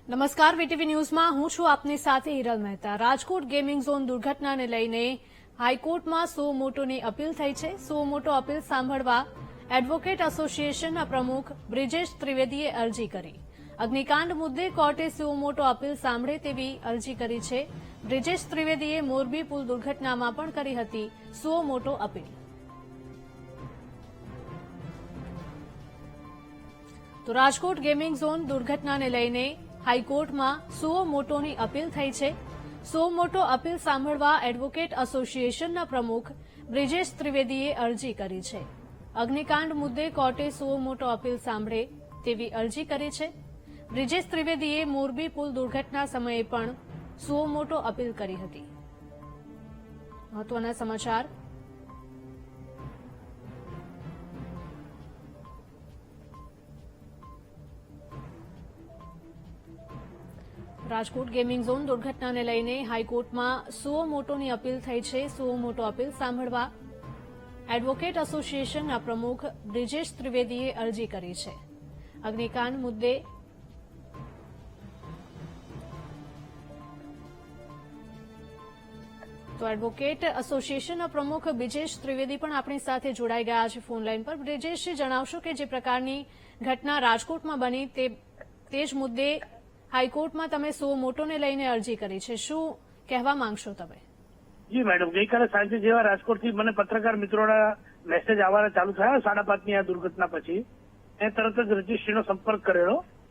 નમસ્કાર, વીટીવી ન્યૂઝમાં હું છું આપની સાથે હિરલ મહેતા। રાજકોટ ગેમિંગ ઝોન દુર્ઘટનાને લઈને હાઈકોર્ટમાં સો મોટોની અપીલ થઈ છે। સો મોટો અપીલ સાંભળવા એડવોકેટ એસોસિએશનના પ્રમુખ બ્રિજેશ ત્રિવેદીએ અરજી કરી। અગ્નિકાંડ મુદ્દે કોર્ટે સો મોટો અપીલ સાંભળે તેવી અરજી કરી છે। બ્રિજેશ ત્રિવેદીએ મોરબી પુલ દુર્ઘટનામાં પણ કરી હતી સો મોટો અપીલ। તો રાજકોટ ગેમિંગ ઝોન દુર્ઘટનાને લઈને હાઈકોર્ટમાં સો મોટોની અપીલ થઈ છે। સો મોટો અપીલ સાંભળવા એડવોકેટ એસોસિએશનના પ્રમુખ બ્રિજેશ ત્રિવેદીએ અરજી કરી છે। અગ્નિકાંડ મુદ્દે કોર્ટે સો મોટો અપીલ સાંભળે તેવી અરજી કરી છે। બ્રિજેશ ત્રિવેદીએ મોરબી પુલ દુર્ઘટના સમયે પણ સો મોટો અપીલ કરી હતી। મહત્વના સમાચાર। રાજકોટ ગેમિંગ ઝોન દુર્ઘટનાને લઈને હાઈકોર્ટમાં સો મોટોની અપીલ થઈ છે। સો મોટો અપીલ સાંભળવા એડવોકેટ એસોસિએશનના પ્રમુખ બ્રિજેશ ત્રિવેદીએ અરજી કરી છે। અગ્નિકાંડ મુદ્દે તો એડવોકેટ એસોસિએશનના પ્રમુખ બ્રિજેશ ત્રિવેદી પણ આપણી સાથે જોડાઈ ગયા છે ફોન લાઈન પર। બ્રિજેશ, જણાવશો કે જે પ્રકારની ઘટના રાજકોટમાં બની તે જ મુદ્દે હાઈકોર્ટમાં તમે સો મોટોને લઈને અરજી કરી છે, શું કહેવા માંગશો તમે? જી મેડમ, ગઈકાલે સાંજે જેવા રાજકોટથી મને પત્રકાર મિત્રોના મેસેજ આવવાના ચાલુ થયા 5:30ની આ દુર્ઘટના પછી મેં તરત જ રજીસ્ટ્રીનો સંપર્ક કરેલો